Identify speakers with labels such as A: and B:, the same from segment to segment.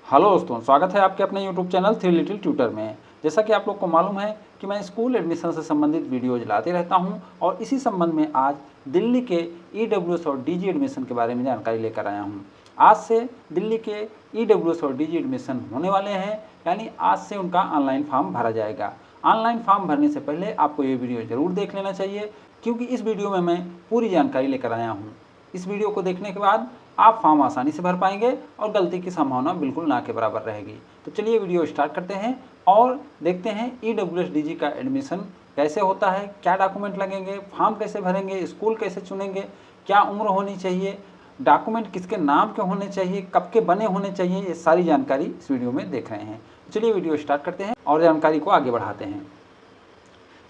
A: Hello दोस्तों, स्वागत है आपके अपने YouTube channel three little tutor में। जैसा कि आप लोग को मालूम है कि मैं स्कूल एडमिशन से संबंधित वीडियोज लाते रहता हूं और इसी संबंध में आज दिल्ली के EWS और DG एडमिशन के बारे में जानकारी लेकर आया हूं। आज से दिल्ली के EWS और DG एडमिशन होने वाले हैं, यानी आज से उनका ऑनलाइन फॉर्म भरा जाएगा। ऑनलाइन फॉर्म भरने से पहले आपको ये वीडियो ज़रूर देख लेना चाहिए, क्योंकि इस वीडियो में मैं पूरी जानकारी लेकर आया हूँ। इस वीडियो को देखने के बाद आप फॉर्म आसानी से भर पाएंगे और गलती की संभावना बिल्कुल ना के बराबर रहेगी। तो चलिए वीडियो स्टार्ट करते हैं और देखते हैं EWS DG का एडमिशन कैसे होता है, क्या डॉक्यूमेंट लगेंगे, फॉर्म कैसे भरेंगे, स्कूल कैसे चुनेंगे, क्या उम्र होनी चाहिए, डॉक्यूमेंट किसके नाम के होने चाहिए, कब के बने होने चाहिए, ये सारी जानकारी इस वीडियो में देख रहे हैं। चलिए वीडियो स्टार्ट करते हैं और जानकारी को आगे बढ़ाते हैं।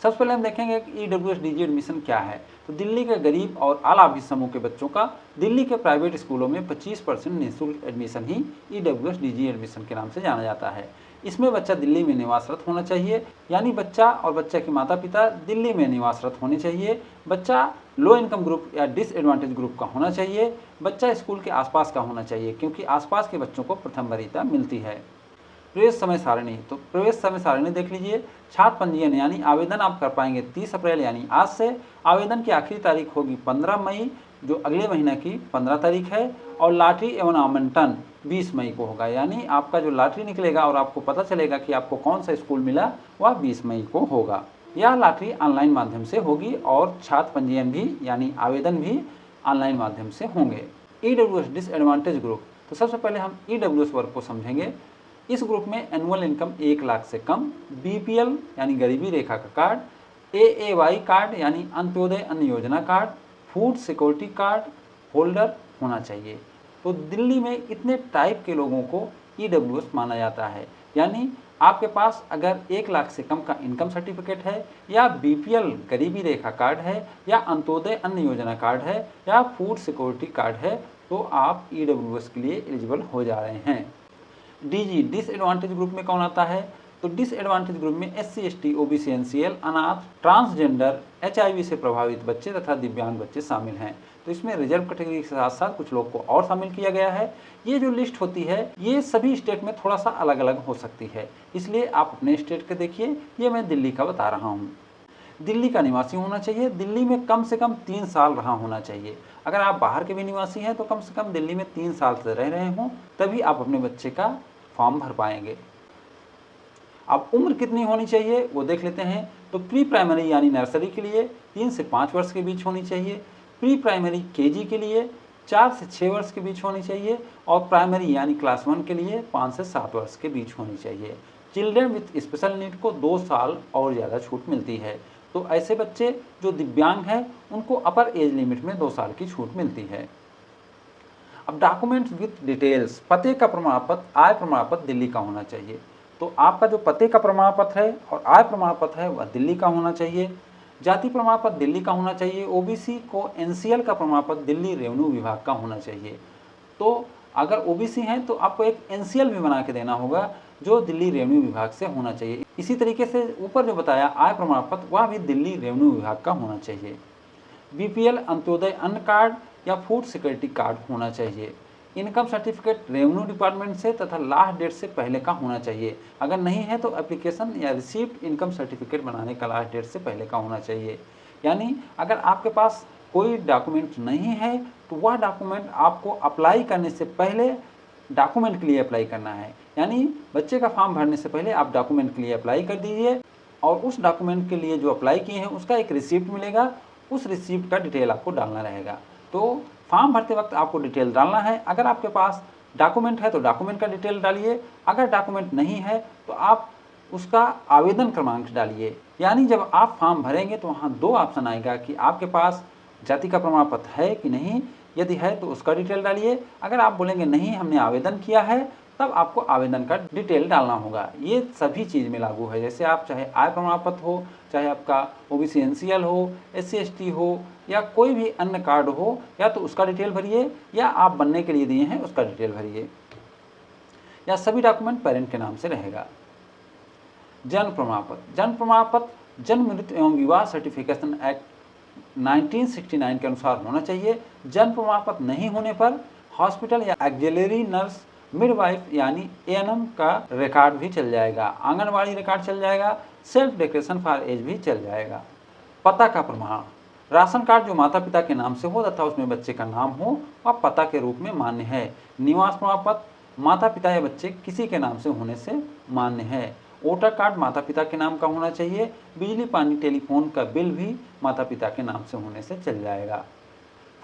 A: सबसे पहले हम देखेंगे कि EWS DG एडमिशन क्या है। तो दिल्ली के गरीब और आला अभिष्ट समूह के बच्चों का दिल्ली के प्राइवेट स्कूलों में 25% निःशुल्क एडमिशन ही EWS DG एडमिशन के नाम से जाना जाता है। इसमें बच्चा दिल्ली में निवासरत होना चाहिए, यानी बच्चा और बच्चा के माता पिता दिल्ली में निवासरत होने चाहिए। बच्चा लो इनकम ग्रुप या डिसएडवांटेज ग्रुप का होना चाहिए। बच्चा स्कूल के आसपास का होना चाहिए, क्योंकि आसपास के बच्चों को प्रथम वरीयता मिलती है। प्रवेश समय सारणी, तो प्रवेश समय सारणी देख लीजिए। छात्र पंजीयन यानी आवेदन आप कर पाएंगे 30 अप्रैल यानी आज से। आवेदन की आखिरी तारीख होगी 15 मई, जो अगले महीने की 15 तारीख है। और लॉटरी एवं आवंटन 20 मई को होगा, यानी आपका जो लॉटरी निकलेगा और आपको पता चलेगा कि आपको कौन सा स्कूल मिला, वह 20 मई को होगा। यह लॉटरी ऑनलाइन माध्यम से होगी और छात्र पंजीयन भी यानी आवेदन भी ऑनलाइन माध्यम से होंगे। EWS डिसएडवांटेज ग्रुप, तो सबसे पहले हम EWS वर्ग को समझेंगे। इस ग्रुप में एनुअल इनकम 1 लाख से कम, BPL यानी गरीबी रेखा का कार्ड, AAY कार्ड यानी अंत्योदय अन्न योजना card, food security card holder होना चाहिए। तो दिल्ली में इतने टाइप के लोगों को EWS माना जाता है, यानी आपके पास अगर 1 लाख से कम का इनकम सर्टिफिकेट है, या BPL गरीबी रेखा कार्ड है, या अंत्योदय अन्न योजना कार्ड है, या फूड सिक्योरिटी कार्ड है, तो आप EWS के लिए एलिजिबल हो जा रहे हैं। DG डिसएडवांटेज ग्रुप में कौन आता है? तो डिसएडवांटेज ग्रुप में SC ST OBC NCL अनाथ, ट्रांसजेंडर, HIV से प्रभावित बच्चे तथा दिव्यांग बच्चे शामिल हैं। तो इसमें रिजर्व कैटेगरी के साथ साथ कुछ लोग को और शामिल किया गया है। ये जो लिस्ट होती है ये सभी स्टेट में थोड़ा सा अलग अलग हो सकती है, इसलिए आप अपने स्टेट के देखिए। ये मैं दिल्ली का बता रहा हूँ। दिल्ली का निवासी होना चाहिए, दिल्ली में कम से कम 3 साल रहा होना चाहिए। अगर आप बाहर के भी निवासी हैं तो कम से कम दिल्ली में 3 साल से रह रहे हों, तभी आप अपने बच्चे का फॉर्म भर पाएंगे। अब उम्र कितनी होनी चाहिए वो देख लेते हैं। तो प्री प्राइमरी यानी नर्सरी के लिए 3 से 5 वर्ष के बीच होनी चाहिए, प्री प्राइमरी KG के लिए 4 से 6 वर्ष के बीच होनी चाहिए, और प्राइमरी यानी क्लास 1 के लिए 5 से 7 वर्ष के बीच होनी चाहिए। चिल्ड्रन विथ स्पेशल नीड को 2 साल और ज़्यादा छूट मिलती है। तो ऐसे बच्चे जो दिव्यांग हैं उनको अपर एज लिमिट में 2 साल की छूट मिलती है। अब डॉक्यूमेंट्स विथ डिटेल्स, पते का प्रमाण पत्र, आय प्रमाण पत्र दिल्ली का होना चाहिए। तो आपका जो पते का प्रमाण पत्र है और आय प्रमाण पत्र है वह दिल्ली का होना चाहिए। जाति प्रमाण पत्र दिल्ली का होना चाहिए। OBC को NCL का प्रमाण पत्र दिल्ली रेवेन्यू विभाग का होना चाहिए। तो अगर OBC हैं तो आपको एक NCL भी बना के देना होगा, जो दिल्ली रेवेन्यू विभाग से होना चाहिए। इसी तरीके से ऊपर जो बताया आय प्रमाण पत्र, वह भी दिल्ली रेवेन्यू विभाग का होना चाहिए। BPL अंत्योदय अन्न कार्ड या फूड सिक्योरिटी कार्ड होना चाहिए। इनकम सर्टिफिकेट रेवेन्यू डिपार्टमेंट से तथा लास्ट डेट से पहले का होना चाहिए। अगर नहीं है तो एप्लीकेशन या रिसीप्ट इनकम सर्टिफिकेट बनाने का लास्ट डेट से पहले का होना चाहिए। यानी अगर आपके पास कोई डॉक्यूमेंट नहीं है तो वह डॉक्यूमेंट आपको अप्लाई करने से पहले डॉक्यूमेंट के लिए अप्लाई करना है। यानी बच्चे का फॉर्म भरने से पहले आप डॉक्यूमेंट के लिए अप्लाई कर दीजिए, और उस डॉक्यूमेंट के लिए जो अप्लाई किए हैं उसका एक रिसिप्ट मिलेगा। उस रिसिप्ट का डिटेल आपको डालना रहेगा। तो फॉर्म भरते वक्त आपको डिटेल डालना है। अगर आपके पास डॉक्यूमेंट है तो डॉक्यूमेंट का डिटेल डालिए, अगर डॉक्यूमेंट नहीं है तो आप उसका आवेदन क्रमांक डालिए। यानी जब आप फॉर्म भरेंगे तो वहाँ 2 ऑप्शन आएगा कि आपके पास जाति का प्रमाण पत्र है कि नहीं। यदि है तो उसका डिटेल डालिए। अगर आप बोलेंगे नहीं हमने आवेदन किया है, तब आपको आवेदन का डिटेल डालना होगा। ये सभी चीज़ में लागू है, जैसे आप चाहे आय प्रमाण पत्र हो, चाहे आपका OBC NCL हो, SC ST हो, या कोई भी अन्य कार्ड हो, या तो उसका डिटेल भरिए, या आप बनने के लिए दिए हैं उसका डिटेल भरिए, या सभी डॉक्यूमेंट पेरेंट के नाम से रहेगा। जन्म प्रमाण पत्र, जन्म प्रमाण पत्र जन्म मृत्यु एवं विवाह सर्टिफिकेशन एक्ट 1969 के अनुसार होना चाहिए। जन्म प्रमाण पत्र नहीं होने पर हॉस्पिटल या ऑक्सिलरी नर्स मिडवाइफ यानी एएनएम का रिकॉर्ड भी चल जाएगा, आंगनबाड़ी रिकॉर्ड चल जाएगा, सेल्फ डिक्लेरेशन फॉर एज भी चल जाएगा। पता का प्रमाण, राशन कार्ड जो माता पिता के नाम से हो तथा उसमें बच्चे का नाम हो वह पता के रूप में मान्य है। निवास प्रमाण पत्र माता पिता या बच्चे किसी के नाम से होने से मान्य है। वोटर कार्ड माता पिता के नाम का होना चाहिए। बिजली पानी टेलीफोन का बिल भी माता पिता के नाम से होने से चल जाएगा।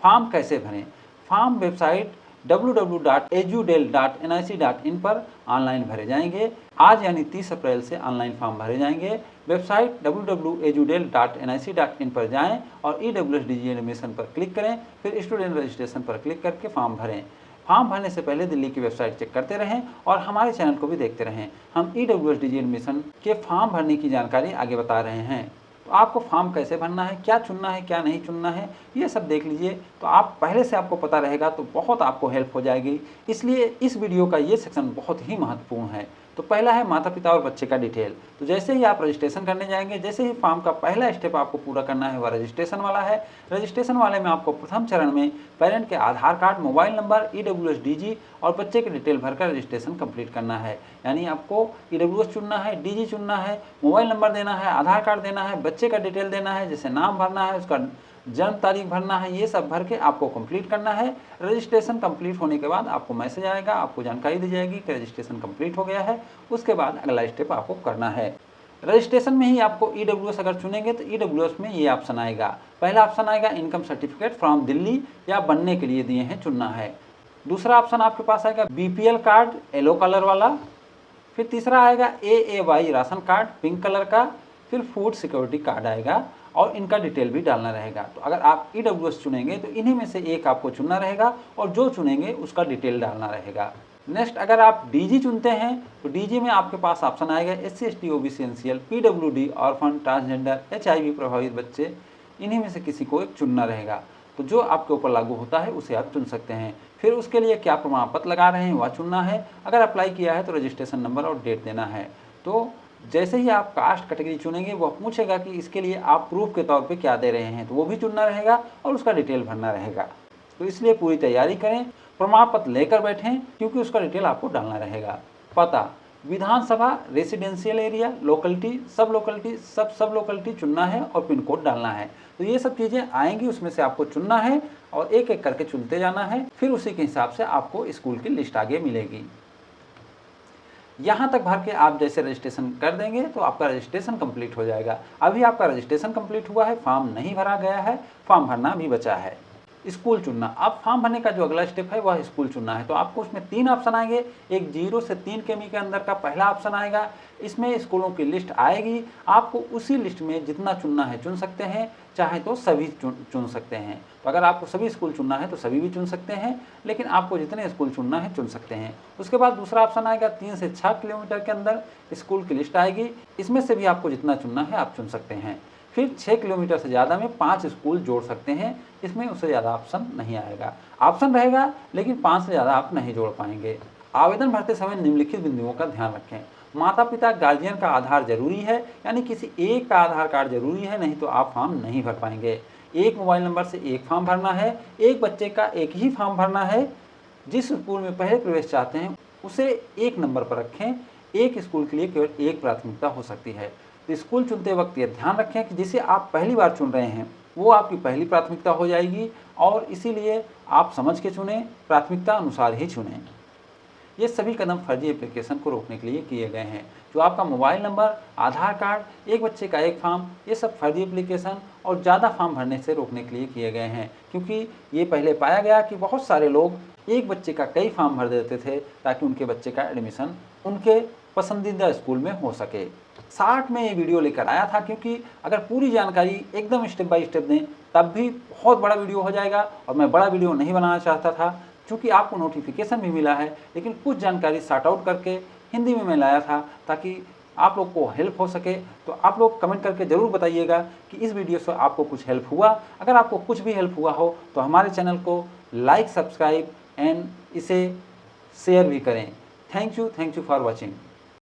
A: फॉर्म कैसे भरें? फॉर्म वेबसाइट www.edudel.nic.in पर ऑनलाइन भरे जाएंगे। आज यानी 30 अप्रैल से ऑनलाइन फॉर्म भरे जाएंगे। वेबसाइट www.edudel.nic.in पर जाएं और EWS डिजिटल एडमिशन पर क्लिक करें, फिर स्टूडेंट रजिस्ट्रेशन पर क्लिक करके फॉर्म भरें। फॉर्म भरने से पहले दिल्ली की वेबसाइट चेक करते रहें और हमारे चैनल को भी देखते रहें। हम EWS डिजिटल एडमिशन के फॉर्म भरने की जानकारी आगे बता रहे हैं। तो आपको फॉर्म कैसे भरना है, क्या चुनना है, क्या नहीं चुनना है, ये सब देख लीजिए। तो आप पहले से आपको पता रहेगा तो बहुत आपको हेल्प हो जाएगी। इसलिए इस वीडियो का ये सेक्शन बहुत ही महत्वपूर्ण है। तो पहला है माता पिता और बच्चे का डिटेल। तो जैसे ही आप रजिस्ट्रेशन करने जाएंगे, जैसे ही फॉर्म का पहला स्टेप आपको पूरा करना है वह रजिस्ट्रेशन वाला है। रजिस्ट्रेशन वाले में आपको प्रथम चरण में पेरेंट के Aadhaar card, mobile number, EWS DG और बच्चे की डिटेल भरकर रजिस्ट्रेशन कंप्लीट करना है। यानी आपको EWS चुनना है, DG चुनना है, मोबाइल नंबर देना है, आधार कार्ड देना है, बच्चे का डिटेल देना है, जैसे नाम भरना है, उसका जन्म तारीख भरना है, ये सब भर के आपको कंप्लीट करना है। रजिस्ट्रेशन कंप्लीट होने के बाद आपको मैसेज आएगा, आपको जानकारी दी जाएगी कि रजिस्ट्रेशन कंप्लीट हो गया है। उसके बाद अगला स्टेप आपको करना है। रजिस्ट्रेशन में ही आपको EWS अगर चुनेंगे तो EWS में ये ऑप्शन आएगा। पहला ऑप्शन आएगा इनकम सर्टिफिकेट फ्रॉम दिल्ली या बनने के लिए दिए हैं, चुनना है। दूसरा ऑप्शन आपके पास आएगा BPL कार्ड येलो कलर वाला। फिर तीसरा आएगा AAY ration card pink colour का। फिर फूड सिक्योरिटी कार्ड आएगा और इनका डिटेल भी डालना रहेगा। तो अगर आप EWS चुनेंगे तो इन्हीं में से एक आपको चुनना रहेगा और जो चुनेंगे उसका डिटेल डालना रहेगा। नेक्स्ट अगर आप DG चुनते हैं तो DG में आपके पास ऑप्शन आएगा SC ST OBC NCL PWD orphan transgender HIV प्रभावित बच्चे, इन्हीं में से किसी को एक चुनना रहेगा। तो जो आपके ऊपर लागू होता है उसे आप चुन सकते हैं। फिर उसके लिए क्या प्रमाण पत्र लगा रहे हैं वह चुनना है। अगर अप्लाई किया है तो रजिस्ट्रेशन नंबर और डेट देना है। तो जैसे ही आप कास्ट कैटेगरी चुनेंगे वह पूछेगा कि इसके लिए आप प्रूफ के तौर पे क्या दे रहे हैं, तो वो भी चुनना रहेगा और उसका डिटेल भरना रहेगा। तो इसलिए पूरी तैयारी करें, प्रमाण पत्र लेकर बैठें क्योंकि उसका डिटेल आपको डालना रहेगा। पता, विधानसभा, रेसिडेंशियल एरिया, लोकलिटी, सब लोकलिटी चुनना है और पिन कोड डालना है। तो ये सब चीज़ें आएंगी, उसमें से आपको चुनना है और एक एक करके चुनते जाना है। फिर उसी के हिसाब से आपको स्कूल की लिस्ट आगे मिलेगी। यहाँ तक भर के आप जैसे रजिस्ट्रेशन कर देंगे तो आपका रजिस्ट्रेशन कंप्लीट हो जाएगा। अभी आपका रजिस्ट्रेशन कंप्लीट हुआ है, फॉर्म नहीं भरा गया है, फॉर्म भरना भी बचा है। स्कूल चुनना, अब फॉर्म भरने का जो अगला स्टेप है वह स्कूल चुनना है। तो आपको उसमें 3 ऑप्शन आएंगे। एक 0 से 3 किमी के अंदर का पहला ऑप्शन आएगा। इसमें स्कूलों की लिस्ट आएगी। आपको उसी लिस्ट में जितना चुनना है चुन सकते हैं, चाहे तो सभी चुन सकते हैं। तो अगर आपको सभी स्कूल चुनना है तो सभी भी चुन सकते हैं, लेकिन आपको जितने स्कूल चुनना है चुन सकते हैं। उसके बाद दूसरा ऑप्शन आएगा 3 से 6 किलोमीटर के अंदर स्कूल की लिस्ट आएगी। इसमें से भी आपको जितना चुनना है आप चुन सकते हैं। फिर 6 किलोमीटर से ज़्यादा में 5 स्कूल जोड़ सकते हैं। इसमें उससे ज़्यादा ऑप्शन नहीं आएगा। ऑप्शन रहेगा लेकिन 5 से ज़्यादा आप नहीं जोड़ पाएंगे। आवेदन भरते समय निम्नलिखित बिंदुओं का ध्यान रखें। माता पिता गार्जियन का आधार जरूरी है, यानी किसी एक का आधार कार्ड जरूरी है, नहीं तो आप फॉर्म नहीं भर पाएंगे। एक मोबाइल नंबर से एक फॉर्म भरना है। एक बच्चे का एक ही फॉर्म भरना है। जिस स्कूल में पहले प्रवेश चाहते हैं उसे एक नंबर पर रखें। एक स्कूल के लिए केवल एक प्राथमिकता हो सकती है। तो स्कूल चुनते वक्त ये ध्यान रखें कि जिसे आप पहली बार चुन रहे हैं वो आपकी पहली प्राथमिकता हो जाएगी और इसीलिए आप समझ के चुनें, प्राथमिकता अनुसार ही चुनें। ये सभी कदम फर्जी एप्लीकेशन को रोकने के लिए किए गए हैं। जो आपका मोबाइल नंबर, आधार कार्ड, एक बच्चे का एक फॉर्म, ये सब फर्जी एप्लीकेशन और ज़्यादा फॉर्म भरने से रोकने के लिए किए गए हैं। क्योंकि ये पहले पाया गया कि बहुत सारे लोग एक बच्चे का कई फॉर्म भर देते थे ताकि उनके बच्चे का एडमिशन उनके पसंदीदा स्कूल में हो सके। शॉर्ट में ये वीडियो लेकर आया था क्योंकि अगर पूरी जानकारी एकदम स्टेप बाय स्टेप दें तब भी बहुत बड़ा वीडियो हो जाएगा और मैं बड़ा वीडियो नहीं बनाना चाहता था। चूँकि आपको नोटिफिकेशन भी मिला है, लेकिन कुछ जानकारी शॉर्ट आउट करके हिंदी में मैं लाया था ताकि आप लोग को हेल्प हो सके। तो आप लोग कमेंट करके ज़रूर बताइएगा कि इस वीडियो से आपको कुछ हेल्प हुआ। अगर आपको कुछ भी हेल्प हुआ हो तो हमारे चैनल को लाइक, सब्सक्राइब एंड इसे शेयर भी करें। Thank you for watching.